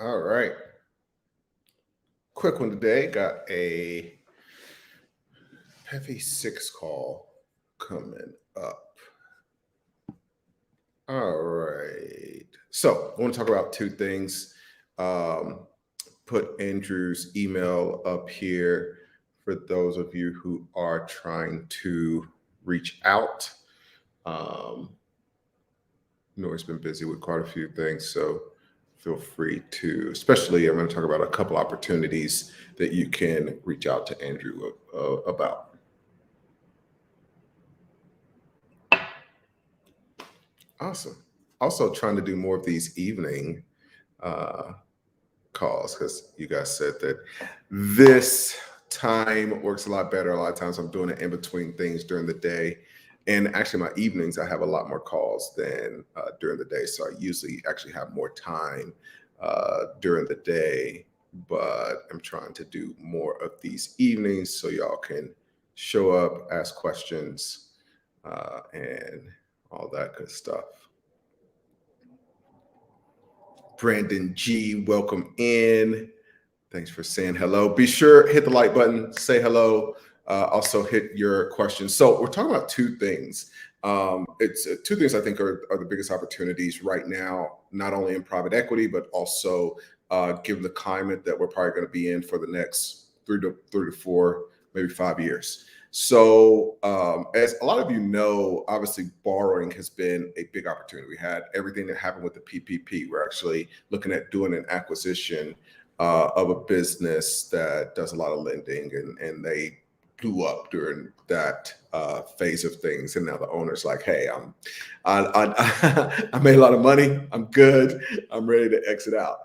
All right. Quick one today. Got a heavy six call coming up. All right. So I want to talk about two things. Um, put Andrew's email up here for those of you who are trying to reach out. Um, he's been busy with quite a few things, so feel free to, especially I'm going to talk about a couple opportunities that you can reach out to Andrew about. Awesome. Also trying to do more of these evening uh, calls because you guys said that this time works a lot better. A lot of times I'm doing it in between things during the day. And actually, my evenings, I have a lot more calls than during the day. So I usually actually have more time during the day, but I'm trying to do more of these evenings so y'all can show up, ask questions, and all that good stuff. Brandon G, welcome in. Thanks for saying hello. Be sure hit the like button, say hello. Also hit your questions. So we're talking about two things. It's two things I think are the biggest opportunities right now, not only in private equity, but also given the climate that we're probably going to be in for the next three to four, maybe 5 years. So, as a lot of you know, obviously borrowing has been a big opportunity. We had everything that happened with the PPP. We're actually looking at doing an acquisition of a business that does a lot of lending, and they blew up during that phase of things. And now the owner's like, "Hey, I made a lot of money. I'm good. I'm ready to exit out."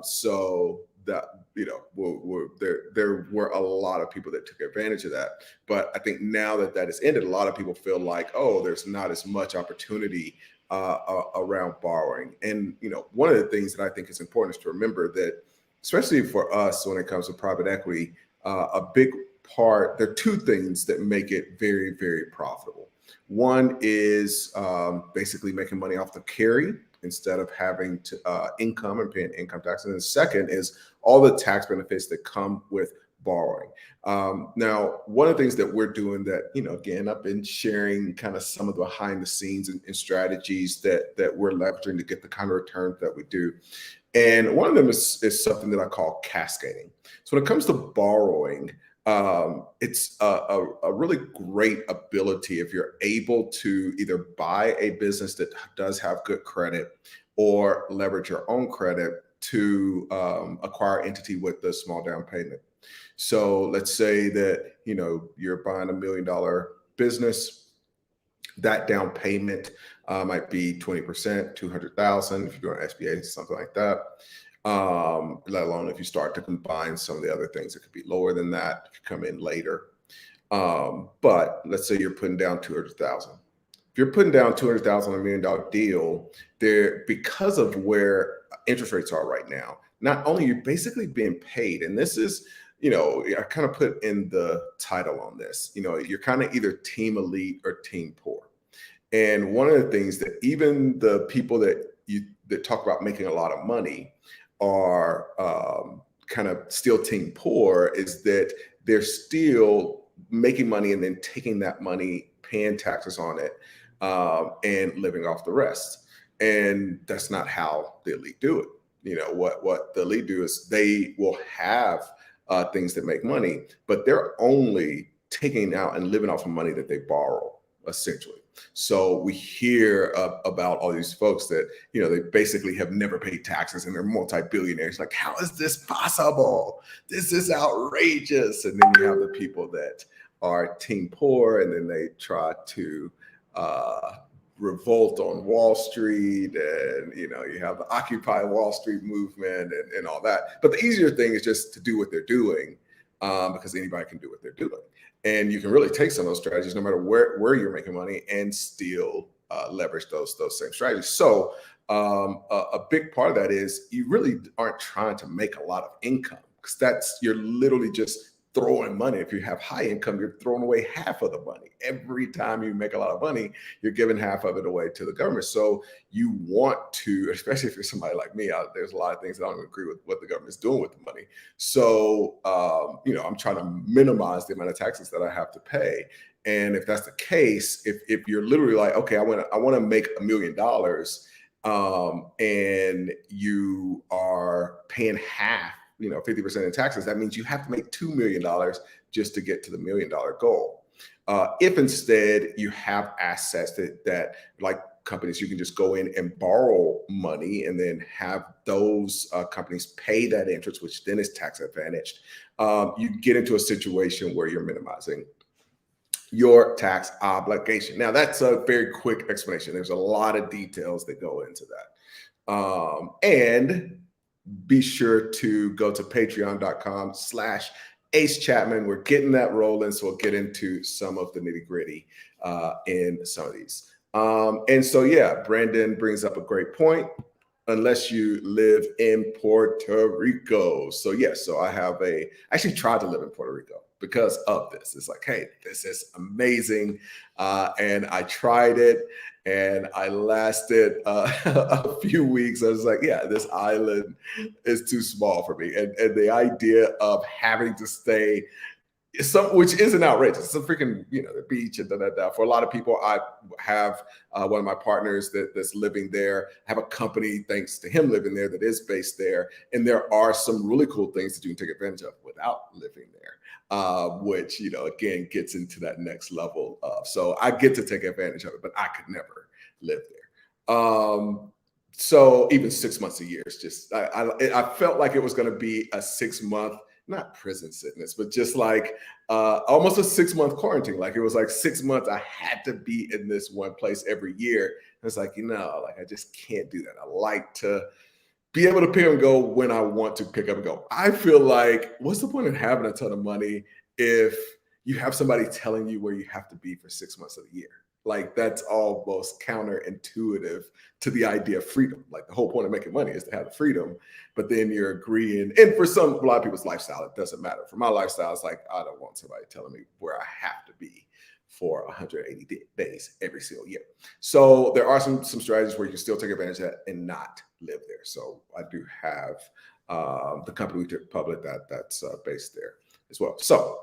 So that there were a lot of people that took advantage of that. But I think now that that has ended, a lot of people feel like, oh, there's not as much opportunity around borrowing. And one of the things that I think is important is to remember that, especially for us, when it comes to private equity, a big part. There are two things that make it very, very profitable. One is basically making money off the carry instead of having to income and paying income tax. And the second is all the tax benefits that come with borrowing. Now, one of the things that we're doing that, again, I've been sharing kind of some of the behind the scenes and strategies that we're leveraging to get the kind of returns that we do. And one of them is something that I call cascading. So when it comes to borrowing, it's a really great ability if you're able to either buy a business that does have good credit or leverage your own credit to acquire an entity with a small down payment. So let's say that you're buying $1 million business. That down payment might be 20%, 200,000 if you're doing SBA, something like that. Let alone if you start to combine some of the other things, it could be lower than that. It could come in later. But let's say you're putting down 200,000. If you're putting down 200,000 on $1 million deal, there, because of where interest rates are right now, not only you're basically being paid, and this is, I kind of put in the title on this, you're kind of either team elite or team poor. And one of the things that even the people that talk about making a lot of money are kind of still team poor is that they're still making money and then taking that money, paying taxes on it, and living off the rest. And that's not how the elite do it. What the elite do is they will have things that make money, but they're only taking out and living off of money that they borrow, essentially. So we hear about all these folks that, they basically have never paid taxes and they're multi-billionaires. Like, how is this possible? This is outrageous. And then you have the people that are team poor, and then they try to revolt on Wall Street, and you have the Occupy Wall Street movement and all that. But the easier thing is just to do what they're doing, because anybody can do what they're doing. And you can really take some of those strategies, no matter where you're making money, and still leverage those same strategies. So a big part of that is you really aren't trying to make a lot of income, because you're literally just throwing money. If you have high income, you're throwing away half of the money. Every time you make a lot of money, you're giving half of it away to the government. So you want to, especially if you're somebody like me, there's a lot of things that I don't agree with what the government's doing with the money. So, I'm trying to minimize the amount of taxes that I have to pay. And if that's the case, if you're literally like, okay, I want to make $1 million, and you are paying half, 50% in taxes, that means you have to make $2 million just to get to the $1 million goal. If instead you have assets that like companies, you can just go in and borrow money and then have those companies pay that interest, which then is tax advantaged. You get into a situation where you're minimizing your tax obligation. Now, that's a very quick explanation. There's a lot of details that go into that. And be sure to go to patreon.com/Ace Chapman. We're getting that rolling, so we'll get into some of the nitty gritty in some of these. And so, yeah, Brandon brings up a great point. Unless you live in Puerto Rico. So yes, so I actually tried to live in Puerto Rico because of this. It's like, hey, this is amazing. And I tried it and I lasted a few weeks. I was like, yeah, this island is too small for me. And the idea of having to stay which isn't outrageous. It's a freaking, the beach and da. For a lot of people, I have one of my partners that's living there. I have a company, thanks to him living there, that is based there. And there are some really cool things that you can take advantage of without living there, which, again, gets into that next level of. So I get to take advantage of it, but I could never live there. So even 6 months a year is just, I felt like it was going to be a 6-month, not prison sentence, but just like almost a 6-month quarantine. Like it was like 6 months I had to be in this one place every year. It's like, I just can't do that. I like to be able to pick up and go when I want to pick up and go. I feel like, what's the point in having a ton of money if you have somebody telling you where you have to be for 6 months of the year? Like that's almost counterintuitive to the idea of freedom. Like the whole point of making money is to have the freedom, but then you're agreeing. And for a lot of people's lifestyle, it doesn't matter. For my lifestyle, it's like, I don't want somebody telling me where I have to be for 180 days every single year. So there are some strategies where you can still take advantage of that and not live there. So I do have the company we took public that's based there as well. So,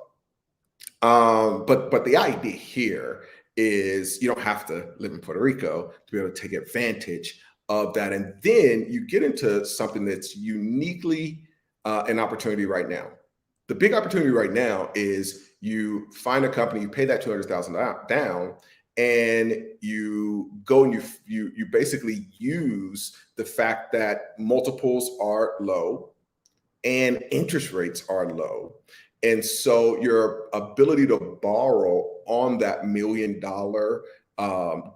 but the idea here is you don't have to live in Puerto Rico to be able to take advantage of that. And then you get into something that's uniquely an opportunity right now. The big opportunity right now is you find a company, you pay that $200,000 down, and you go and you basically use the fact that multiples are low and interest rates are low. And so your ability to borrow on that $1 million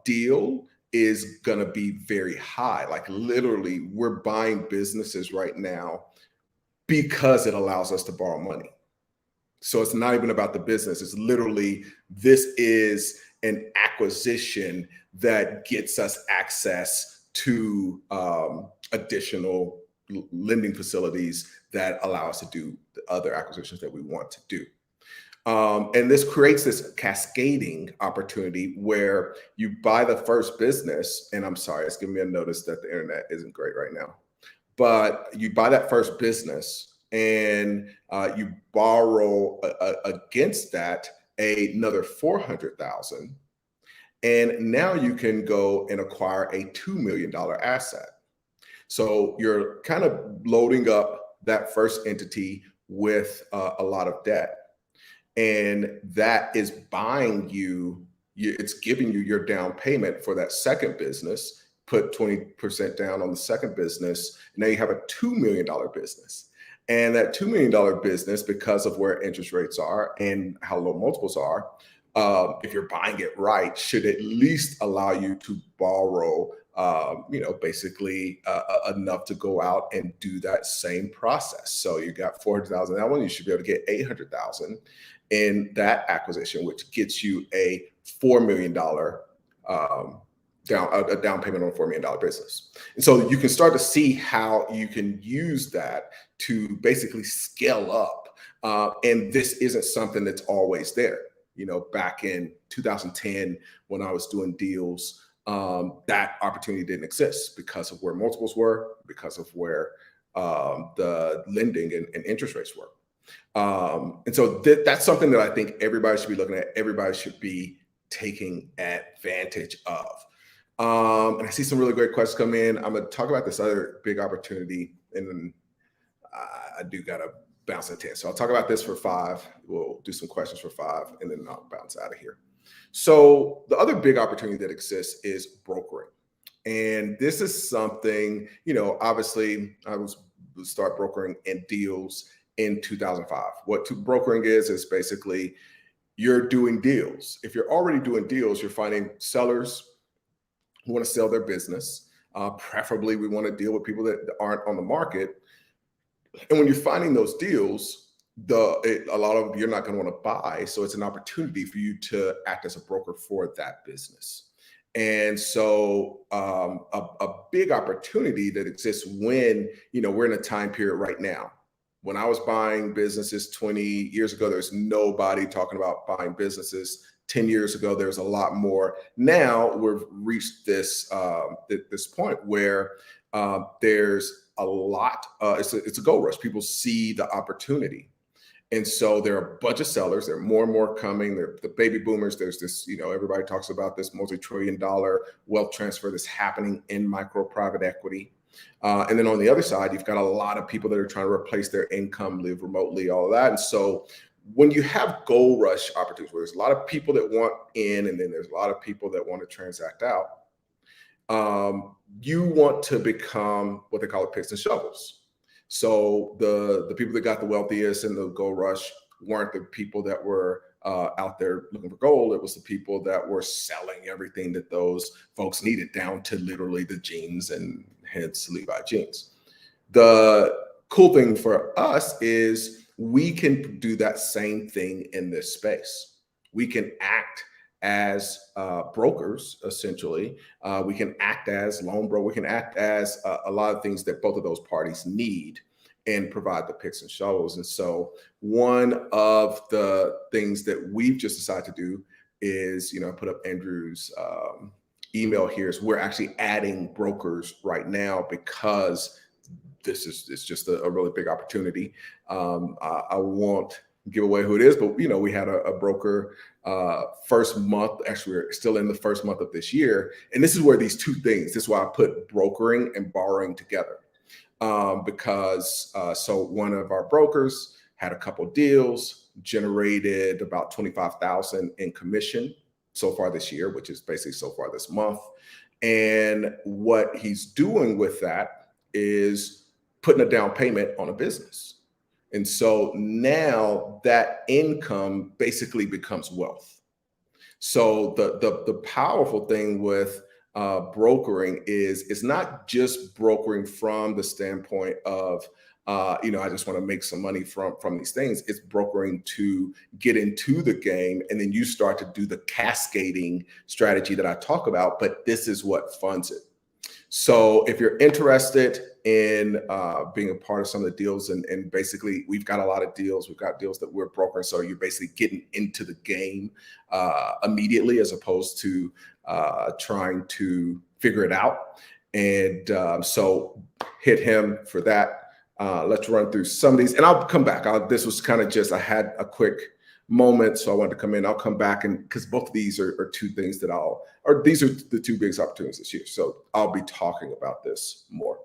deal is going to be very high. Like literally, we're buying businesses right now because it allows us to borrow money. So it's not even about the business. It's literally, this is an acquisition that gets us access to additional lending facilities that allow us to do the other acquisitions that we want to do. And this creates this cascading opportunity where you buy the first business, and I'm sorry, it's giving me a notice that the internet isn't great right now, but you buy that first business and you borrow against that another $400,000, and now you can go and acquire a $2 million asset. So you're kind of loading up that first entity with a lot of debt. And that is buying it's giving you your down payment for that second business. Put 20% down on the second business. Now you have a $2 million business. And that $2 million business, because of where interest rates are and how low multiples are, if you're buying it right, should at least allow you to borrow basically enough to go out and do that same process. So you got $400,000 that one, you should be able to get $800,000 in that acquisition, which gets you a $4 million down payment on a $4 million business. And so you can start to see how you can use that to basically scale up And this isn't something that's always there. Back in 2010, when I was doing deals, that opportunity didn't exist because of where multiples were, because of where the lending and interest rates were. And so that's something that I think everybody should be looking at. Everybody should be taking advantage of. And I see some really great questions come in. I'm going to talk about this other big opportunity, and then I do got to bounce at 10. So I'll talk about this for 5. We'll do some questions for 5, and then I'll bounce out of here. So the other big opportunity that exists is brokering. And this is something, obviously I was start brokering in deals in 2005. What brokering is basically you're doing deals. If you're already doing deals, you're finding sellers who want to sell their business. Preferably, we want to deal with people that aren't on the market. And when you're finding those deals, a lot of you're not going to want to buy. So it's an opportunity for you to act as a broker for that business. And so a big opportunity that exists when, we're in a time period right now. When I was buying businesses 20 years ago, there's nobody talking about buying businesses. 10 years ago, there's a lot more. Now we've reached this point where there's a lot. It's a gold rush. People see the opportunity. And so there are a bunch of sellers. There are more and more coming. They're the baby boomers. There's this, everybody talks about this multi-trillion-dollar wealth transfer that's happening in micro private equity. And then on the other side, you've got a lot of people that are trying to replace their income, live remotely, all of that. And so when you have gold rush opportunities, where there's a lot of people that want in, and then there's a lot of people that want to transact out, you want to become what they call picks and shovels. So the people that got the wealthiest in the gold rush weren't the people that were out there looking for gold. It was the people that were selling everything that those folks needed, down to literally the jeans, and hence Levi jeans. The cool thing for us is we can do that same thing in this space. We can act as brokers, essentially. We can act as loan broker. We can act as a lot of things that both of those parties need, and provide the picks and shovels. And so one of the things that we've just decided to do is, I put up Andrew's email here, is we're actually adding brokers right now because it's just a really big opportunity. I won't give away who it is, but we had a broker first month. Actually, we're still in the first month of this year, and this is where these two things. This is why I put brokering and borrowing together, because so one of our brokers had a couple deals, generated about $25,000 in commission so far this year, which is basically so far this month. And what he's doing with that is putting a down payment on a business. And so now that income basically becomes wealth. So the powerful thing with brokering is it's not just brokering from the standpoint of I just want to make some money from these things. It's brokering to get into the game, and then you start to do the cascading strategy that I talk about. But this is what funds it. So if you're interested in being a part of some of the deals, and basically we've got a lot of deals. We've got deals that we're brokering. So you're basically getting into the game immediately, as opposed to trying to figure it out. And so hit him for that. Let's run through some of these, and I'll come back. This was kind of just, I had a quick moment, so I wanted to come in. I'll come back, and because both of these are two things that these are the two biggest opportunities this year. So I'll be talking about this more.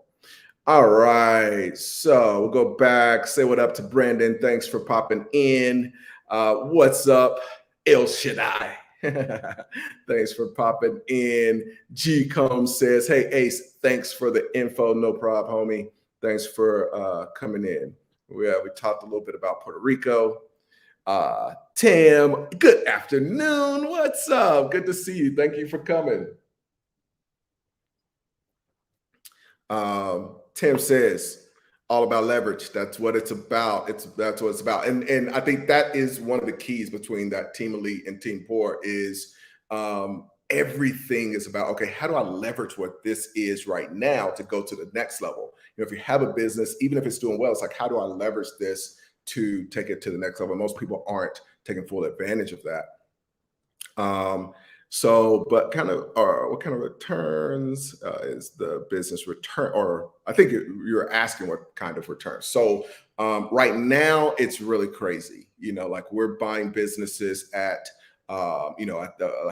All right, so we'll go back, say what up to Brandon. Thanks for popping in. What's up, El Shaddai? Thanks for popping in. G Combs says, hey, Ace, thanks for the info. No problem, homie. Thanks for coming in. We talked a little bit about Puerto Rico. Tim, good afternoon. What's up? Good to see you. Thank you for coming. Tim says, all about leverage. That's what it's about. That's what it's about. And I think that is one of the keys between that Team Elite and Team Poor is everything is about, okay, how do I leverage what this is right now to go to the next level? If you have a business, even if it's doing well, it's like, how do I leverage this to take it to the next level. Most people aren't taking full advantage of that. But kind of, what kind of returns is the business return? Or I think you're asking what kind of returns. So right now it's really crazy. Like we're buying businesses at, I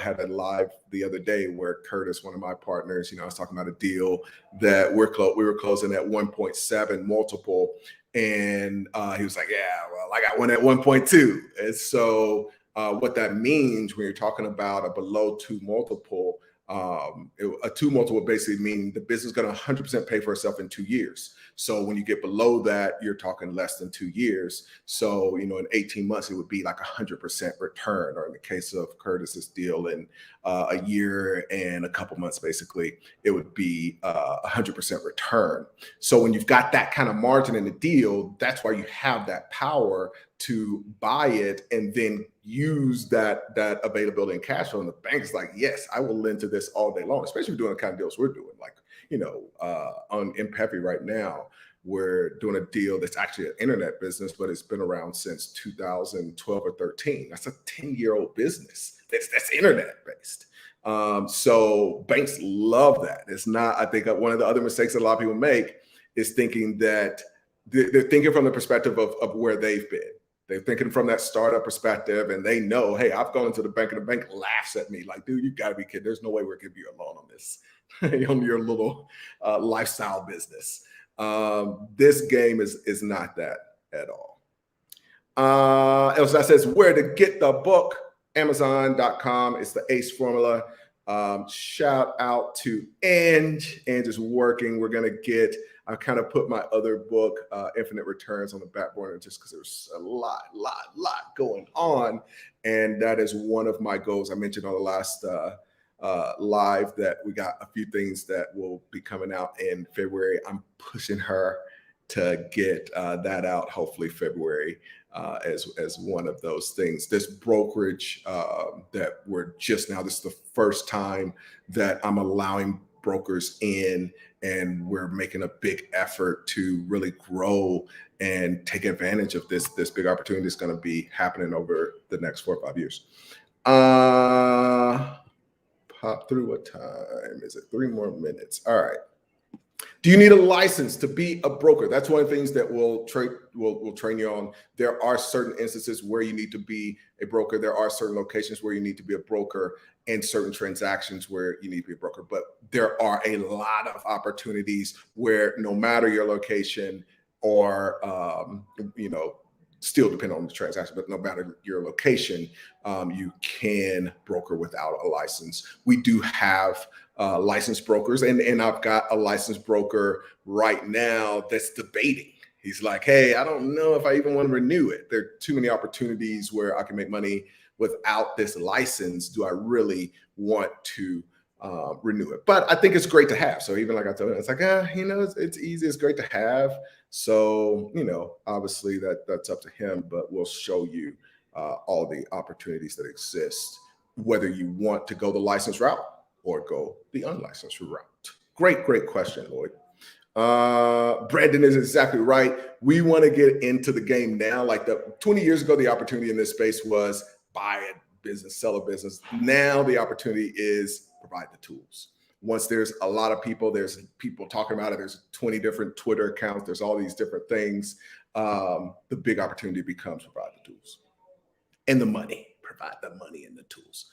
had a live the other day where Curtis, one of my partners, I was talking about a deal that we were closing at 1.7 multiple. And he was like, yeah, well, I got one at 1.2. And so what that means when you're talking about a below 2 multiple, a 2 multiple basically means the business is going to 100% pay for itself in 2 years. So when you get below that, you're talking less than 2 years. So, in 18 months, it would be like 100% return, or in the case of Curtis's deal, in a year and a couple months, basically, it would be 100% return. So when you've got that kind of margin in the deal, that's why you have that power to buy it and then use that availability and cash flow. And the bank's like, yes, I will lend to this all day long, especially if you're doing the kind of deals we're doing. Like, on Impevi right now, we're doing a deal that's actually an internet business, but it's been around since 2012 or 13. That's a 10-year-old business. That's internet based. So banks love that. It's not, I think one of the other mistakes that a lot of people make is thinking that they're thinking from the perspective of where they've been. They're thinking from that startup perspective, and they know, hey, I've gone into the bank and the bank laughs at me like, dude, you gotta be kidding. There's no way we're giving you a loan on this, on your little lifestyle business. This game is not that at all. Elsa says, where to get the book? Amazon.com. It's the ACE formula. Shout out to Ange. Ange is working. We're gonna get, I kind of put my other book, Infinite Returns, on the back burner just because there's a lot going on. And that is one of my goals. I mentioned on the last live that we got a few things that will be coming out in February. I'm pushing her to get that out, hopefully February, as one of those things. This brokerage that we're just now, this is the first time that I'm allowing brokers in, and we're making a big effort to really grow and take advantage of this big opportunity that's going to be happening over the next 4 or 5 years. Pop through. What time is it? 3 more minutes. All right. Do you need a license to be a broker? That's one of the things that we'll train you on. There are certain instances where you need to be a broker. There are certain locations where you need to be a broker, and certain transactions where you need to be a broker. But there are a lot of opportunities where no matter your location or, still depending on the transaction, but no matter your location, you can broker without a license. We do have licensed brokers, and I've got a licensed broker right now that's debating. He's like, hey, I don't know if I even want to renew it. There are too many opportunities where I can make money without this license. Do I really want to renew it? But I think it's great to have. So even like I told him, it's like, it's easy. It's great to have. So, obviously that's up to him, but we'll show you all the opportunities that exist, whether you want to go the licensed route or go the unlicensed route. Great question, Lloyd. Brandon is exactly right. We want to get into the game now. Like 20 years ago, the opportunity in this space was buy a business, sell a business. Now the opportunity is provide the tools. Once there's a lot of people, there's people talking about it. There's 20 different Twitter accounts. There's all these different things. The big opportunity becomes provide the tools and the money. Provide the money and the tools.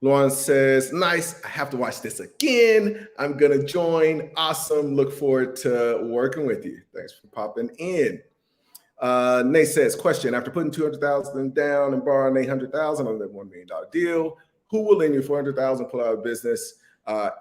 Lauren says, nice. I have to watch this again. I'm going to join. Awesome. Look forward to working with you. Thanks for popping in. Nate says, question, after putting $200,000 down and borrowing $800,000 on that $1 million deal, who will lend you $400,000, pull out of business?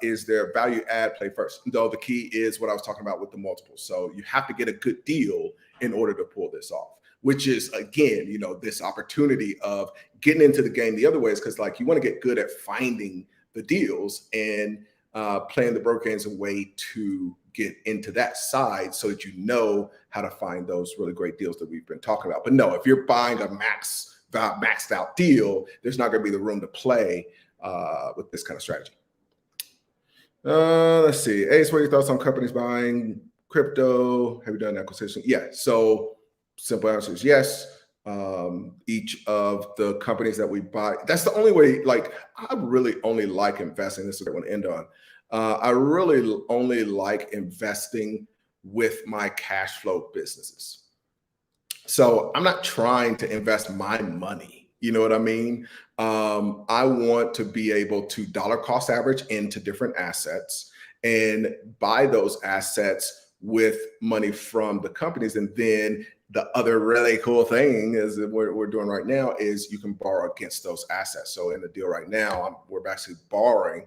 Is there value add? Play first. Though the key is what I was talking about with the multiples. So you have to get a good deal in order to pull this off, which is, again, this opportunity of getting into the game the other way is because, like, you want to get good at finding the deals and playing the broker games a way to get into that side so that you know how to find those really great deals that we've been talking about. But no, if you're buying a maxed out deal, there's not going to be the room to play with this kind of strategy. Let's see. Ace, what are your thoughts on companies buying Crypto, have you done acquisition? Yeah. So simple answer is yes. Each of the companies that we buy, that's the only way. Like, I really only like investing. This is what I want to end on. I really only like investing with my cash flow businesses. So I'm not trying to invest my money. You know what I mean? I want to be able to dollar cost average into different assets and buy those assets with money from the companies. And then the other really cool thing is that we're doing right now is you can borrow against those assets. So in the deal right now, we're actually borrowing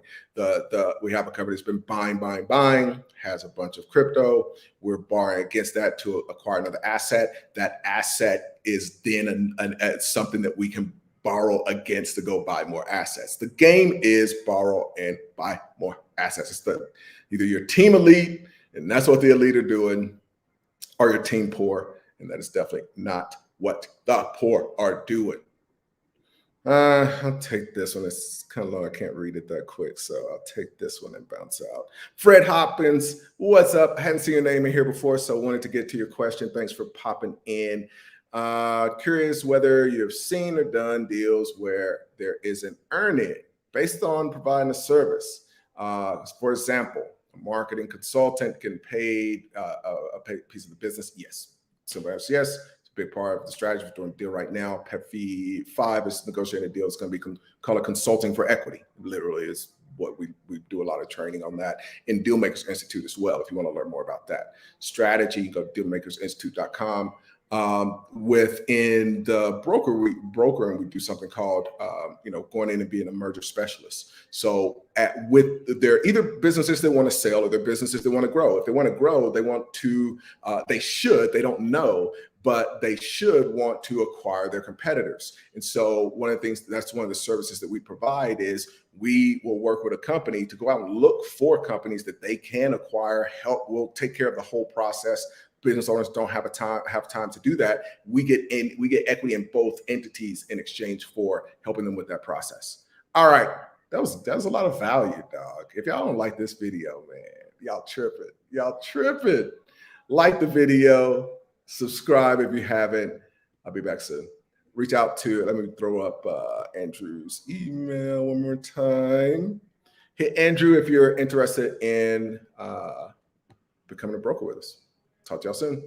we have a company that's been buying, has a bunch of crypto. We're borrowing against that to acquire another asset. That asset is then something that we can borrow against to go buy more assets. The game is borrow and buy more assets. It's either your team elite, and that's what the elite are doing, or your team poor, and that is definitely not what the poor are doing. I'll take this one. It's kind of long. I can't read it that quick, so I'll take this one and bounce out. Fred Hopkins, what's up? I hadn't seen your name in here before, so wanted to get to your question. Thanks for popping in. Curious whether you've seen or done deals where there is an earn-in based on providing a service. For example, a marketing consultant can pay a piece of the business. Yes. Simple answer, yes. It's a big part of the strategy for doing a deal right now. PEPFI 5 is negotiating a deal. It's going to be called consulting for equity. Literally is what we do a lot of training on that in Dealmakers Institute as well. If you want to learn more about that strategy, go to dealmakersinstitute.com. Within the broker, and we do something called, going in and being a merger specialist. So there are either businesses that want to sell or they're businesses that want to grow. If they want to grow, they don't know, but they should want to acquire their competitors. And so one of the things, that's one of the services that we provide is we will work with a company to go out and look for companies that they can acquire, we'll take care of the whole process. Business owners don't have time to do that. We get equity in both entities in exchange for helping them with that process. All right, that was a lot of value, dog. If y'all don't like this video, man, y'all tripping. Like the video, subscribe if you haven't. I'll be back soon. Reach out to, let me throw up Andrew's email one more time. Hit Andrew if you're interested in becoming a broker with us. Talk to y'all soon.